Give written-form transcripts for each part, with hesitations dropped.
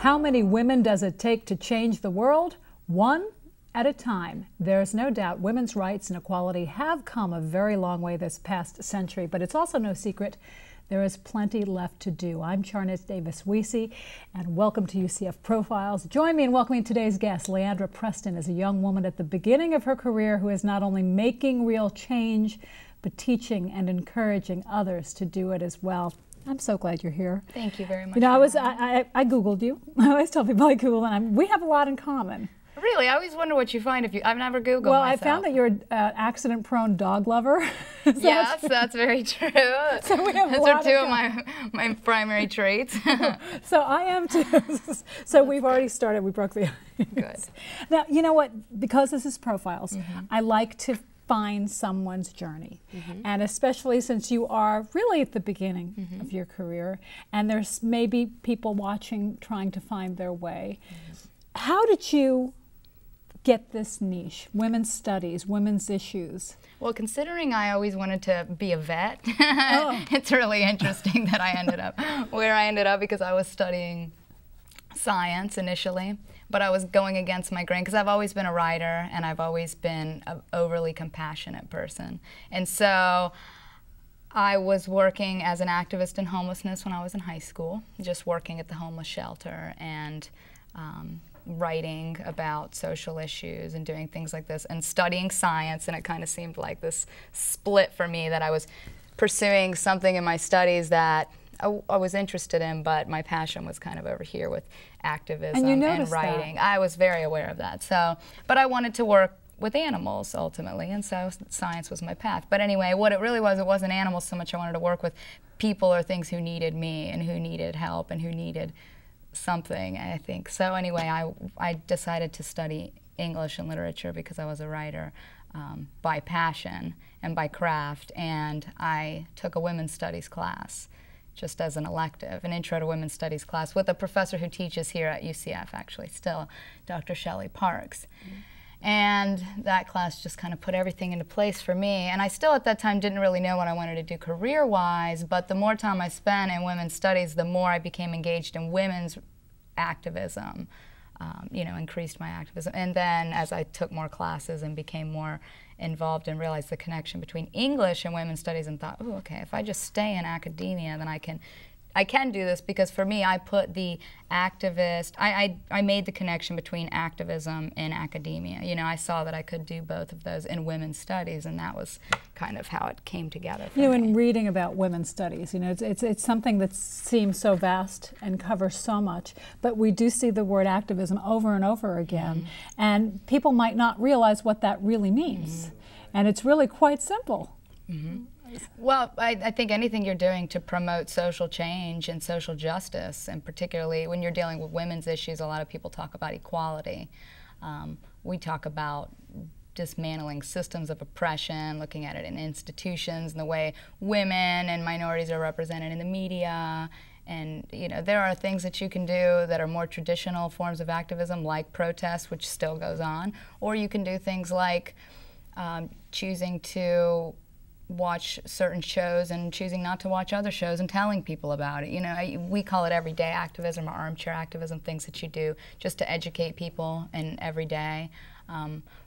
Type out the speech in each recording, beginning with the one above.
How many women does it take to change the world? One at a time. There's no doubt women's rights and equality have come a very long way this past century, but it's also no secret there is plenty left to do. I'm Charnitz Davis-Wiese, and welcome to UCF Profiles. Join me in welcoming today's guest. Leandra Preston is a young woman at the beginning of her career who is not only making real change, but teaching and encouraging others to do it as well. I'm so glad you're here. Thank you very much. You know, I Googled you. I always tell people I Google, and we have a lot in common. Really? I always wonder what you find if you... I've never Googled Well, myself. I found that you're an accident-prone dog lover. Yes, that's very true. So we have Those are two of my primary traits. So I am too. So we've already started. We broke the ice. Good. Now, you know what? Because this is Profiles, I like to find someone's journey. And especially since you are really at the beginning of your career, and there's maybe people watching trying to find their way. How did you get this niche, women's studies, women's issues? Well, considering I always wanted to be a vet, it's really interesting that I ended up where I ended up, because I was studying science initially, but I was going against my grain because I've always been a writer and I've always been an overly compassionate person. And so I was working as an activist in homelessness when I was in high school, just working at the homeless shelter and writing about social issues and doing things like this and studying science, and it kind of seemed like this split for me, that I was pursuing something in my studies that I was interested in, but my passion was kind of over here with activism and writing. I was very aware of that. So, but I wanted to work with animals ultimately, and so science was my path. But anyway, what it really was, it wasn't animals so much. I wanted to work with people or things who needed me and who needed help and who needed something, I think. So anyway, I decided to study English and literature because I was a writer by passion and by craft, and I took a women's studies class just as an elective, an intro to women's studies class with a professor who teaches here at UCF actually still, Dr. Shelley Parks. And that class just kind of put everything into place for me. And I still at that time didn't really know what I wanted to do career-wise, but the more time I spent in women's studies, the more I became engaged in women's activism, you know, increased my activism. And then as I took more classes and became more involved and realized the connection between English and women's studies, and thought, oh, okay, if I just stay in academia, then I can do this, because for me, I put the activist, I made the connection between activism and academia. You know, I saw that I could do both of those in women's studies, and that was kind of how it came together for me. You know, in reading about women's studies, you know, it's something that seems so vast and covers so much, but we do see the word activism over and over again, and people might not realize what that really means. And it's really quite simple. Well, I think anything you're doing to promote social change and social justice, and particularly when you're dealing with women's issues, a lot of people talk about equality. We talk about dismantling systems of oppression, looking at it in institutions and the way women and minorities are represented in the media. And you know, there are things that you can do that are more traditional forms of activism, like protest, which still goes on, or you can do things like choosing to watch certain shows and choosing not to watch other shows and telling people about it. You know, we call it everyday activism or armchair activism, things that you do just to educate people in every day.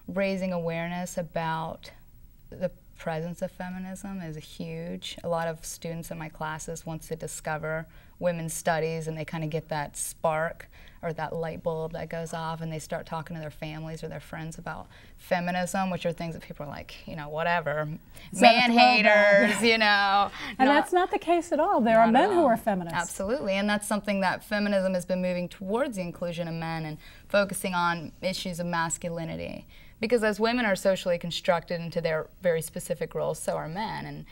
Raising awareness about the presence of feminism is huge. A lot of students in my classes, once they discover women's studies and they kind of get that spark or that light bulb that goes off, and they start talking to their families or their friends about feminism, which are things that people are like, you know, whatever, man haters, you know. And that's not the case at all. There are men who are feminists. Absolutely, and that's something that feminism has been moving towards, the inclusion of men and focusing on issues of masculinity. Because as women are socially constructed into their very specific roles, so are men,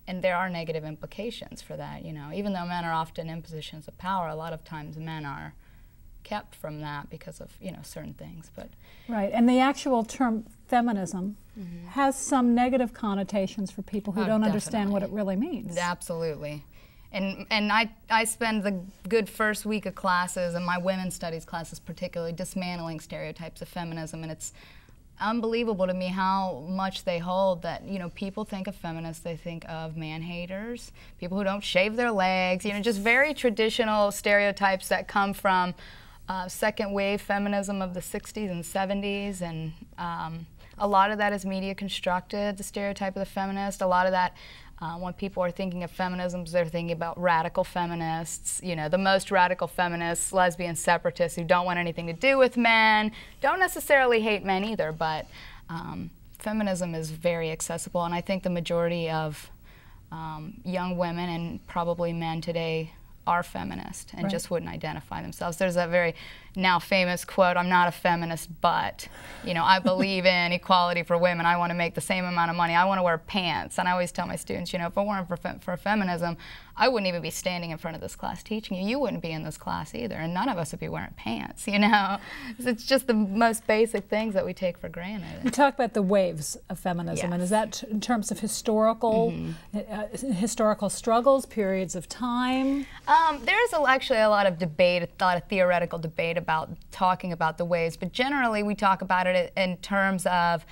and there are negative implications for that, you know. Even though men are often in positions of power, a lot of times men are kept from that because of, you know, certain things. But right, and the actual term feminism has some negative connotations for people who don't understand what it really means. Absolutely. And I spend the good first week of classes, and my women's studies classes particularly, dismantling stereotypes of feminism, and it's unbelievable to me how much they hold that, you know, people think of feminists, they think of man-haters, people who don't shave their legs, you know, just very traditional stereotypes that come from second wave feminism of the 60s and 70s, and a lot of that is media constructed, the stereotype of the feminist. A lot of that, when people are thinking of feminisms, they're thinking about radical feminists, you know, the most radical feminists, lesbian separatists who don't want anything to do with men, don't necessarily hate men either, but feminism is very accessible, and I think the majority of young women and probably men today are feminist and just wouldn't identify themselves. There's that very now famous quote, "I'm not a feminist, but, you know, I believe in equality for women. I want to make the same amount of money. I want to wear pants." And I always tell my students, you know, if it weren't for feminism, I wouldn't even be standing in front of this class teaching you. You wouldn't be in this class either, and none of us would be wearing pants, you know? It's just the most basic things that we take for granted. You talk about the waves of feminism, and is that in terms of historical historical struggles, periods of time? There's actually a lot of debate, a lot of theoretical debate about talking about the waves, but generally we talk about it in terms of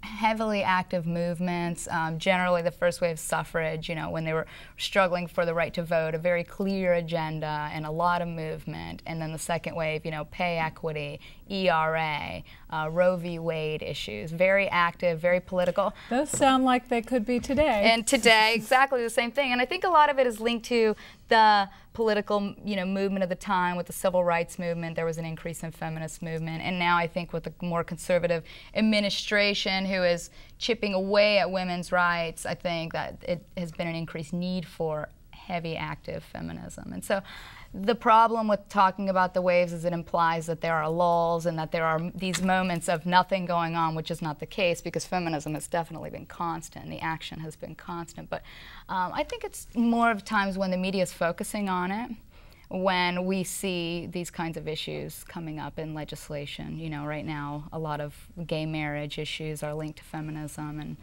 heavily active movements. Generally the first wave suffrage, you know, when they were struggling for the right to vote, a very clear agenda and a lot of movement. And then the second wave, you know, pay equity, ERA, Roe v. Wade issues, very active, very political. Those sound like they could be today. And today, exactly the same thing. And I think a lot of it is linked to the political, you know, movement of the time. With the civil rights movement, there was an increase in feminist movement, and now I think with the more conservative administration who is chipping away at women's rights, I think that it has been an increased need for heavy active feminism. And so the problem with talking about the waves is it implies that there are lulls and that there are these moments of nothing going on, which is not the case, because feminism has definitely been constant. The action has been constant. But I think it's more of times when the media is focusing on it, when we see these kinds of issues coming up in legislation. You know, right now a lot of gay marriage issues are linked to feminism, and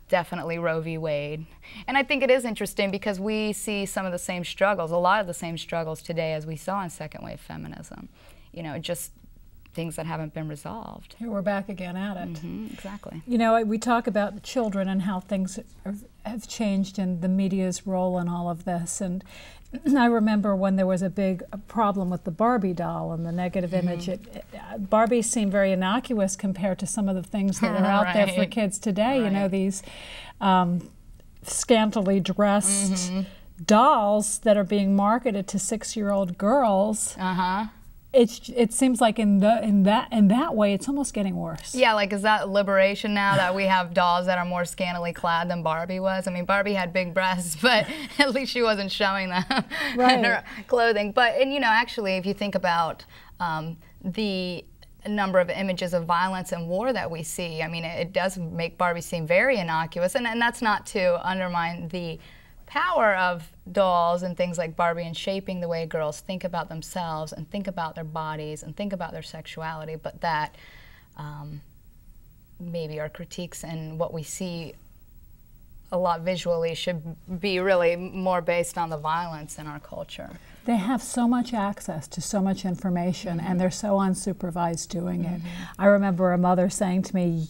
definitely Roe v. Wade. And I think it is interesting because we see some of the same struggles, a lot of the same struggles today as we saw in second wave feminism. You know, just things that haven't been resolved. Here we're back again at it. Exactly. You know, we talk about children and how things have changed and the media's role in all of this. And I remember when there was a big problem with the Barbie doll and the negative image. Barbie seemed very innocuous compared to some of the things that are out there for kids today. You know, these scantily dressed dolls that are being marketed to 6-year-old girls. It seems like in that way it's almost getting worse. Yeah, like, is that liberation now that we have dolls that are more scantily clad than Barbie was? I mean, Barbie had big breasts, but at least she wasn't showing them in her clothing. But, and you know, actually, if you think about the number of images of violence and war that we see, I mean, it does make Barbie seem very innocuous, and that's not to undermine the power of dolls and things like Barbie in shaping the way girls think about themselves and think about their bodies and think about their sexuality, but that maybe our critiques and what we see a lot visually should be really more based on the violence in our culture. They have so much access to so much information, and they're so unsupervised doing it. I remember a mother saying to me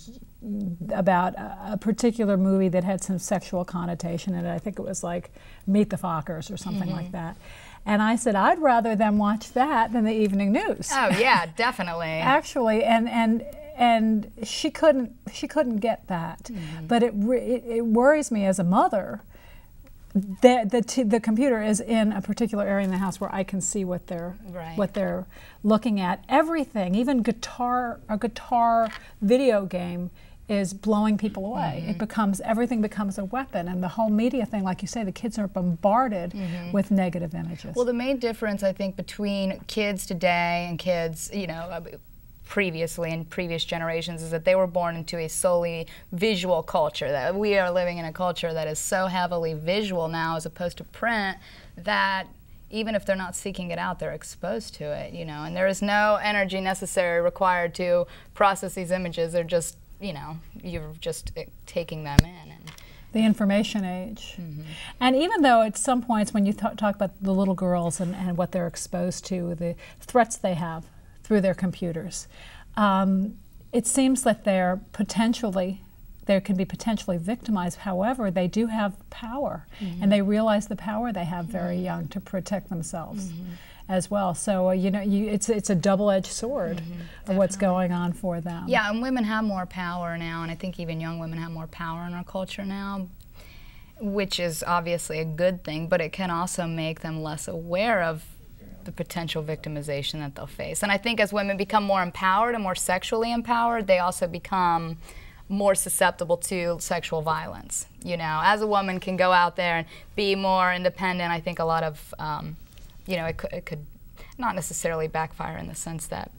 about a particular movie that had some sexual connotation in it. I think it was like Meet the Fockers or something like that. And I said, I'd rather them watch that than the evening news. Oh yeah, definitely. Actually, and she couldn't get that. But it worries me as a mother that the computer is in a particular area in the house where I can see what they're looking at. Everything, even a guitar video game is blowing people away. Everything becomes a weapon, and the whole media thing, like you say, the kids are bombarded with negative images. Well, the main difference, I think, between kids today and kids, you know, previously in previous generations is that they were born into a solely visual culture. That we are living in a culture that is so heavily visual now as opposed to print that even if they're not seeking it out, they're exposed to it, you know, and there is no energy necessary required to process these images. They're just, you know, you're just taking them in. And the information age. And even though at some points when you talk about the little girls and what they're exposed to, the threats they have through their computers, it seems that they can be potentially victimized. However, they do have power, and they realize the power they have very young to protect themselves as well. So it's a double-edged sword of what's going on for them. Yeah, and women have more power now, and I think even young women have more power in our culture now, which is obviously a good thing, but it can also make them less aware of the potential victimization that they'll face. And I think as women become more empowered and more sexually empowered, they also become more susceptible to sexual violence. You know, as a woman can go out there and be more independent, I think a lot of, it could not necessarily backfire in the sense that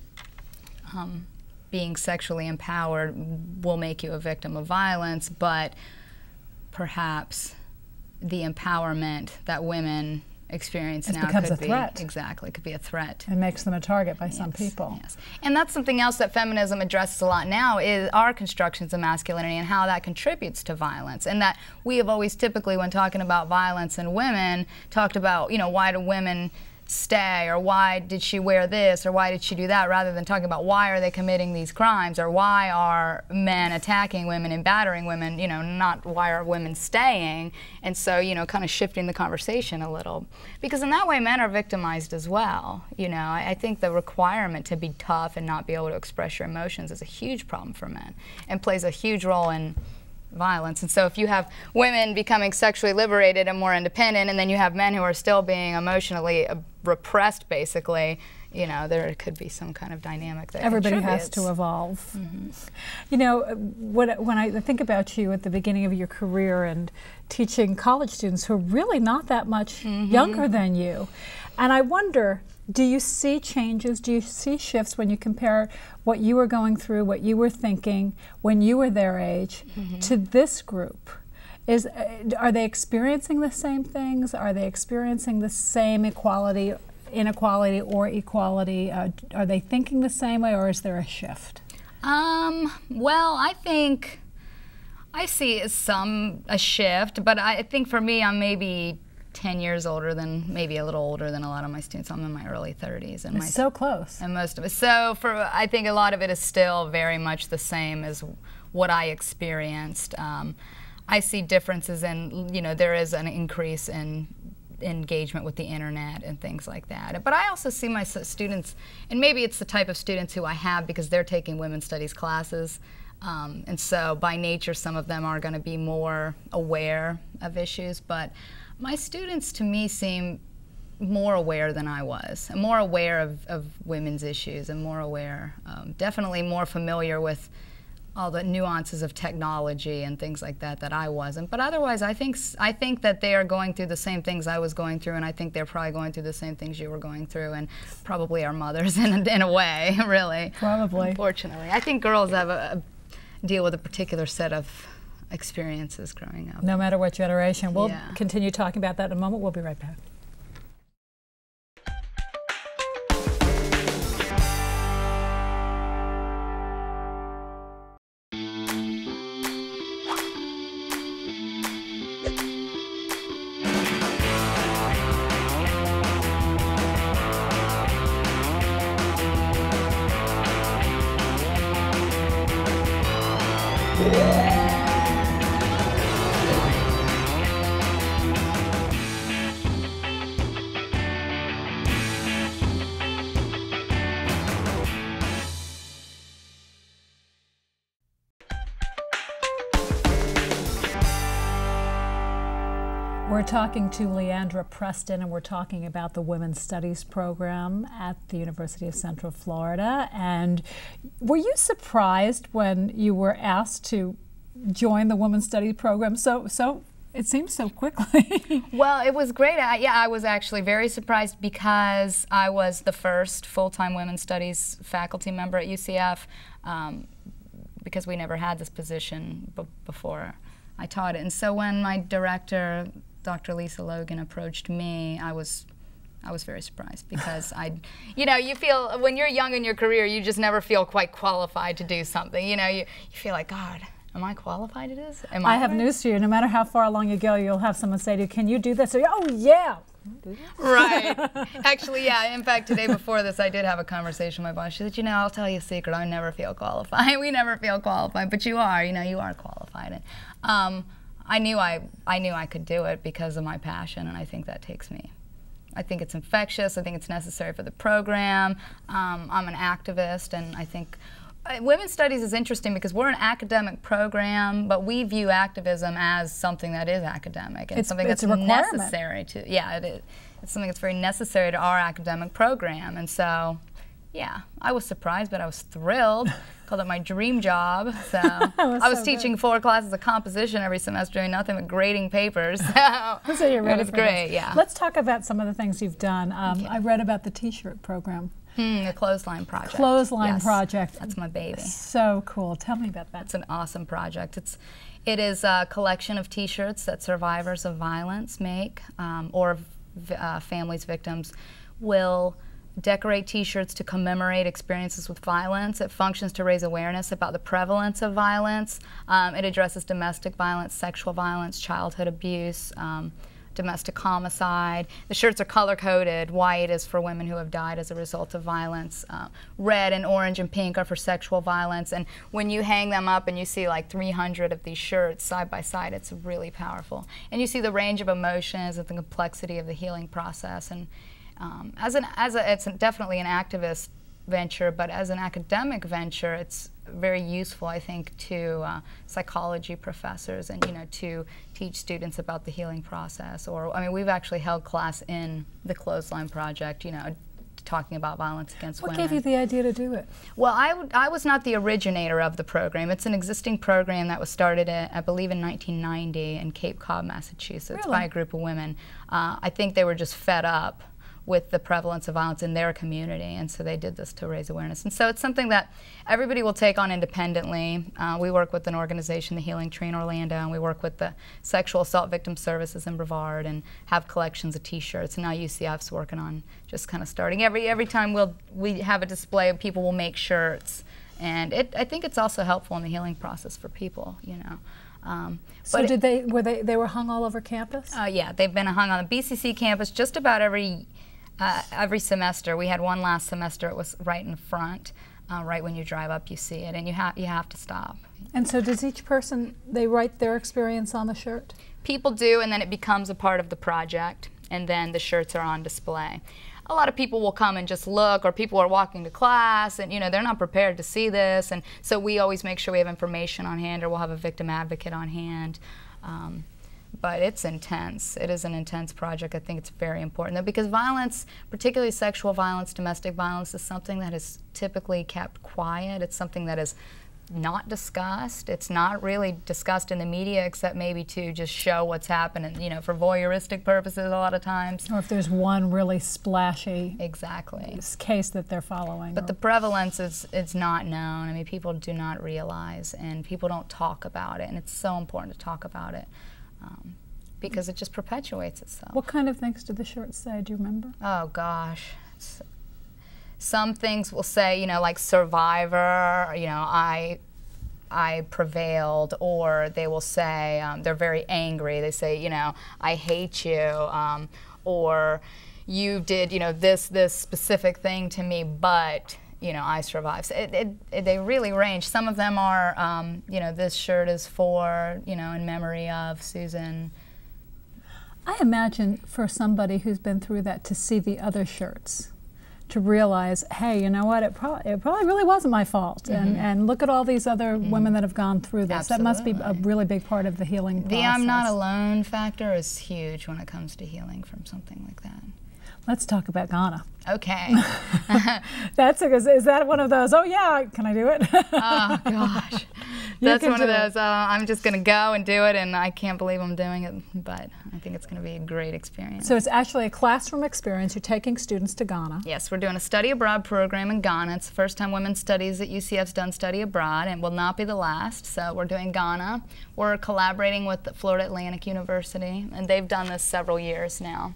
being sexually empowered will make you a victim of violence, but perhaps the empowerment that women experience now becomes could a threat. Exactly, it could be a threat. It makes them a target by some people. Yes. And that's something else that feminism addresses a lot now, is our constructions of masculinity and how that contributes to violence. And that we have always typically, when talking about violence in women, talked about, why do women stay, or why did she wear this, or why did she do that, rather than talking about why are they committing these crimes, or why are men attacking women and battering women, not why are women staying. And so, kind of shifting the conversation a little. Because in that way, men are victimized as well. I think the requirement to be tough and not be able to express your emotions is a huge problem for men, and plays a huge role in violence. And so if you have women becoming sexually liberated and more independent, and then you have men who are still being emotionally repressed, basically, there could be some kind of dynamic that everybody has to evolve. When I think about you at the beginning of your career and teaching college students who are really not that much younger than you, and I wonder, do you see changes? Do you see shifts when you compare what you were going through, what you were thinking when you were their age, to this group? Are they experiencing the same things? Are they experiencing the same inequality or equality? Are they thinking the same way, or is there a shift? Well, I think I see a shift, but I think for me, I'm maybe 10 years older than, maybe a little older than a lot of my students. I'm in my early 30s. And it's so close. And most of it. So I think a lot of it is still very much the same as what I experienced. I see differences in, there is an increase in engagement with the internet and things like that. But I also see my students, and maybe it's the type of students who I have because they're taking women's studies classes. And so by nature, some of them are going to be more aware of issues. But my students, to me, seem more aware than I was, and more aware of women's issues, and more aware, definitely more familiar with all the nuances of technology and things like that I wasn't. But otherwise, I think that they are going through the same things I was going through, and I think they're probably going through the same things you were going through, and probably our mothers in a way, really. Probably. Unfortunately. I think girls have deal with a particular set of experiences growing up. No matter what generation. We'll continue talking about that in a moment. We'll be right back. We're talking to Leandra Preston, and we're talking about the Women's Studies program at the University of Central Florida. And were you surprised when you were asked to join the Women's Studies program? So it seems so quickly. Well, it was great. I was actually very surprised because I was the first full-time Women's Studies faculty member at UCF, because we never had this position before I taught it. And so when my director, Dr. Lisa Logan, approached me, I was very surprised, because you feel, when you're young in your career, you just never feel quite qualified to do something. You feel like, God, am I qualified to do this? I have news for you. No matter how far along you go, you'll have someone say to you, can you do this? Or, oh, yeah, Right. Actually, yeah. In fact, today before this, I did have a conversation with my boss. She said, I'll tell you a secret. I never feel qualified. We never feel qualified, but you are. You are qualified. And I knew I could do it because of my passion, and I think that takes me. I think it's infectious. I think it's necessary for the program. I'm an activist, and I think women's studies is interesting because we're an academic program, but we view activism as something that is academic and something that's necessary to. Yeah, it is. It's something that's very necessary to our academic program, and so. Yeah, I was surprised, but I was thrilled. Called it my dream job. So I was teaching 4 classes of composition every semester, doing nothing but grading papers. So you're ready. It was great. Yeah. Let's talk about some of the things you've done. I read about the T-shirt program. The Clothesline Project. Clothesline Project. That's my baby. So cool. Tell me about that. It's an awesome project. It is a collection of T-shirts that survivors of violence make, or families, victims will decorate T-shirts to commemorate experiences with violence. It functions to raise awareness about the prevalence of violence. It addresses domestic violence, sexual violence, childhood abuse, domestic homicide. The shirts are color-coded. White is for women who have died as a result of violence. Red and orange and pink are for sexual violence. And when you hang them up and you see like 300 of these shirts side by side, it's really powerful. And you see the range of emotions and the complexity of the healing process. And it's definitely an activist venture, but as an academic venture, it's very useful, I think, to psychology professors and to teach students about the healing process. Or, I mean, we've actually held class in the Clothesline Project, talking about violence against women. What gave you the idea to do it? Well, I was not the originator of the program. It's an existing program that was started, I believe, in 1990 in Cape Cod, Massachusetts, by a group of women. I think they were just fed up with the prevalence of violence in their community, and so they did this to raise awareness. And so it's something that everybody will take on independently. We work with an organization, the Healing Tree in Orlando, and we work with the Sexual Assault Victim Services in Brevard and have collections of T-shirts. And now UCF's working on just kind of starting. Every time we have a display, people will make shirts. And I think it's also helpful in the healing process for people, So they were hung all over campus? Yeah, they've been hung on the BCC campus just about every semester. We had one last semester. It was right in front, right when you drive up, you see it, and you have to stop. And so, does each person write their experience on the shirt? People do, and then it becomes a part of the project, and then the shirts are on display. A lot of people will come and just look, or people are walking to class, and they're not prepared to see this, and so we always make sure we have information on hand, or we'll have a victim advocate on hand. But it's intense. It is an intense project. I think it's very important, because violence, particularly sexual violence, domestic violence, is something that is typically kept quiet. It's something that is not discussed. It's not really discussed in the media, except maybe to just show what's happening, for voyeuristic purposes a lot of times. Or if there's one really splashy case that they're following. But the prevalence is not known. I mean, people do not realize, and people don't talk about it, and it's so important to talk about it. Because it just perpetuates itself. What kind of things do the shirts say? Do you remember? Oh gosh, some things will say, like survivor, I prevailed, or they will say they're very angry. They say, I hate you, or you did, this specific thing to me, but I survived. So they really range. Some of them are, this shirt is for, in memory of Susan. I imagine for somebody who's been through that to see the other shirts, to realize, hey, you know what, it probably really wasn't my fault. And look at all these other women that have gone through this. Absolutely. That must be a really big part of the healing process. The I'm not alone factor is huge when it comes to healing from something like that. Let's talk about Ghana. Okay. Is that one of those, oh yeah, can I do it? Oh gosh. That's one of those, I'm just going to go and do it, and I can't believe I'm doing it, but I think it's going to be a great experience. So it's actually a classroom experience. You're taking students to Ghana. Yes, we're doing a study abroad program in Ghana. It's the first time women's studies at UCF's done study abroad, and will not be the last. So we're doing Ghana. We're collaborating with Florida Atlantic University, and they've done this several years now,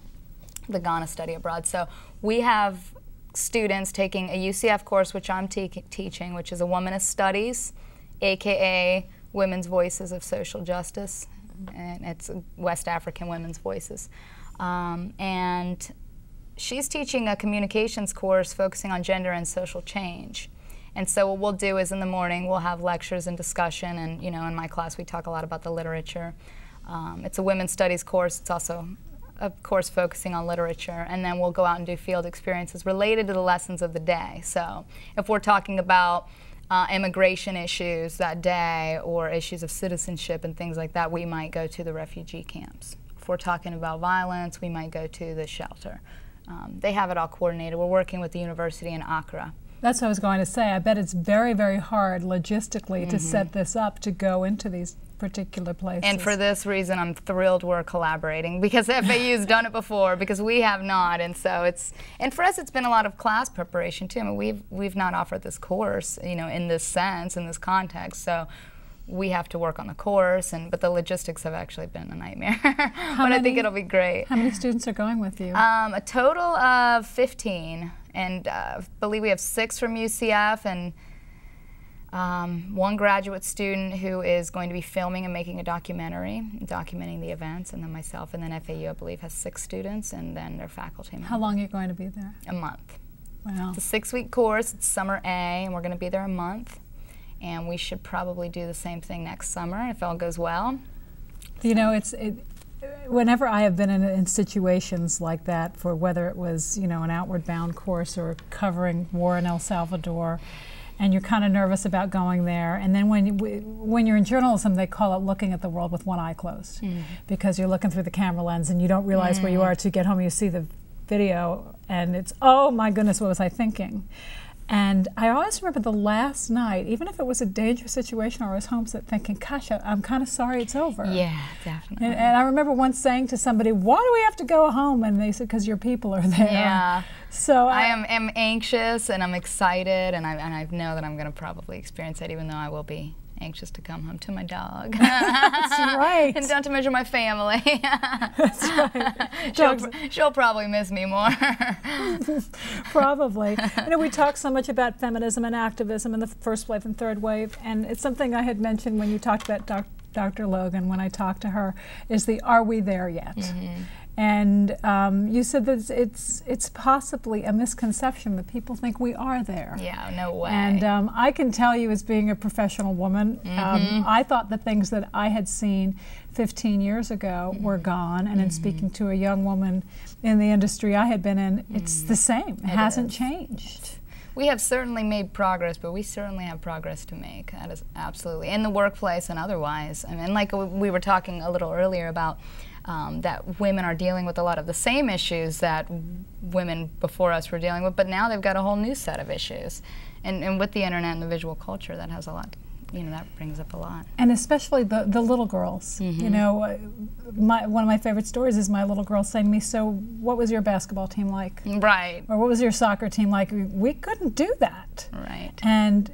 the Ghana study abroad. So we have students taking a UCF course, which I'm teaching, which is a Womanist Studies, AKA Women's Voices of Social Justice. and it's West African Women's Voices. And she's teaching a communications course focusing on gender and social change. And so what we'll do is in the morning we'll have lectures and discussion, and in my class we talk a lot about the literature. It's a women's studies course. It's also a course focusing on literature, and then we'll go out and do field experiences related to the lessons of the day. So if we're talking about immigration issues that day or issues of citizenship and things like that, we might go to the refugee camps. If we're talking about violence, we might go to the shelter. They have it all coordinated. We're working with the university in Accra. That's what I was going to say. I bet it's very, very hard logistically to set this up to go into these particular places. And for this reason, I'm thrilled we're collaborating, because FAU's done it before, because we have not. And so and for us, it's been a lot of class preparation too. I mean, we've not offered this course, in this sense, in this context. So we have to work on the course, but the logistics have actually been a nightmare. I think it'll be great. How many students are going with you? A total of 15, and I believe we have 6 from UCF, and 1 graduate student who is going to be filming and making a documentary, documenting the events, and then myself, and then FAU, I believe, has 6 students, and then their faculty members. How long are you going to be there? A month. Wow. It's a 6-week course. It's summer A, and we're going to be there a month. And we should probably do the same thing next summer if all goes well. Whenever I have been in situations like that, for whether it was an Outward Bound course or covering war in El Salvador, and you're kind of nervous about going there, and then when you're in journalism, they call it looking at the world with one eye closed, because you're looking through the camera lens and you don't realize where you are till you get home. You see the video, and it's, oh my goodness, what was I thinking? And I always remember the last night, even if it was a dangerous situation or I was homesick, thinking, gosh, I'm kind of sorry it's over. Yeah, definitely. And I remember once saying to somebody, why do we have to go home? And they said, because your people are there. Yeah. So I am anxious, and I'm excited, and I know that I'm going to probably experience it, even though I will be anxious to come home to my dog. That's right. And down to measure my family. That's right. She'll probably miss me more. Probably. We talk so much about feminism and activism in the first wave and third wave, and it's something I had mentioned when you talked about Dr. Logan, when I talked to her, is the are we there yet? And you said that it's possibly a misconception that people think we are there. Yeah, no way. And I can tell you, as being a professional woman, I thought the things that I had seen 15 years ago were gone. And in speaking to a young woman in the industry I had been in, it's the same. It hasn't changed. We have certainly made progress, but we certainly have progress to make. That is absolutely. In the workplace and otherwise. I mean, like we were talking a little earlier about that women are dealing with a lot of the same issues that women before us were dealing with, but now they've got a whole new set of issues. And with the internet and the visual culture, that has a lot, that brings up a lot. And especially the little girls. One of my favorite stories is my little girl saying to me, so what was your basketball team like? Right. Or what was your soccer team like? We couldn't do that. Right. And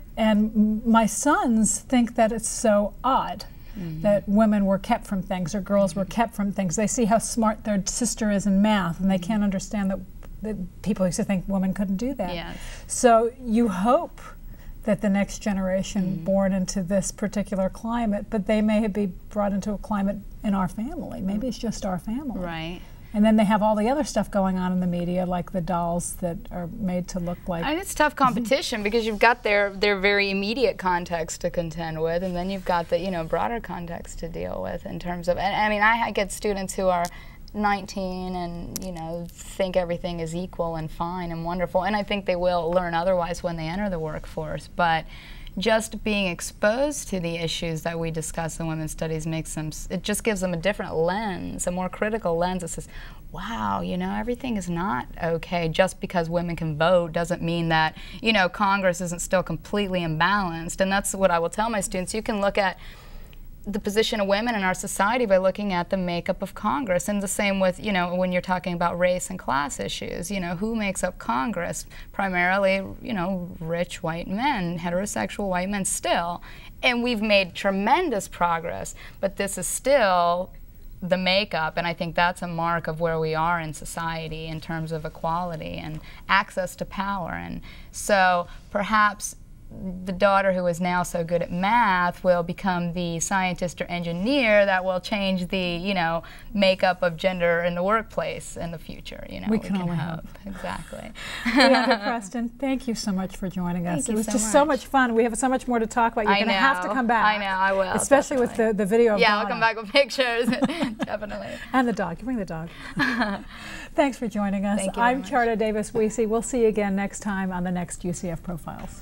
my sons think that it's so odd that women were kept from things, or girls were kept from things. They see how smart their sister is in math, and they can't understand that people used to think women couldn't do that. Yes. So you hope that the next generation born into this particular climate, but they may be brought into a climate in our family. Maybe it's just our family. Right. And then they have all the other stuff going on in the media, like the dolls that are made to look like... And it's tough competition because you've got their very immediate context to contend with, and then you've got the broader context to deal with in terms of... And I mean, I get students who are 19 and think everything is equal and fine and wonderful, and I think they will learn otherwise when they enter the workforce. But just being exposed to the issues that we discuss in women's studies it just gives them a different lens, a more critical lens that says, wow, everything is not okay. Just because women can vote doesn't mean that, Congress isn't still completely imbalanced. And that's what I will tell my students. You can look at the position of women in our society by looking at the makeup of Congress. And the same with, when you're talking about race and class issues, who makes up Congress? Primarily, rich white men, heterosexual white men still. And we've made tremendous progress, but this is still the makeup, and I think that's a mark of where we are in society in terms of equality and access to power. And so perhaps the daughter who is now so good at math will become the scientist or engineer that will change the, you know, makeup of gender in the workplace in the future. You know, we can only hope. Exactly. Leandra Preston, thank you so much for joining us. It was just so much fun. We have so much more to talk about. You're going to have to come back. I know, I will. Especially definitely. with the video of Yeah, Donna. I'll come back with pictures. Definitely. And the dog. You bring the dog. Thanks for joining us. Thank you I'm very much. Charda Davis-Wiese. We'll see you again next time on the next UCF Profiles.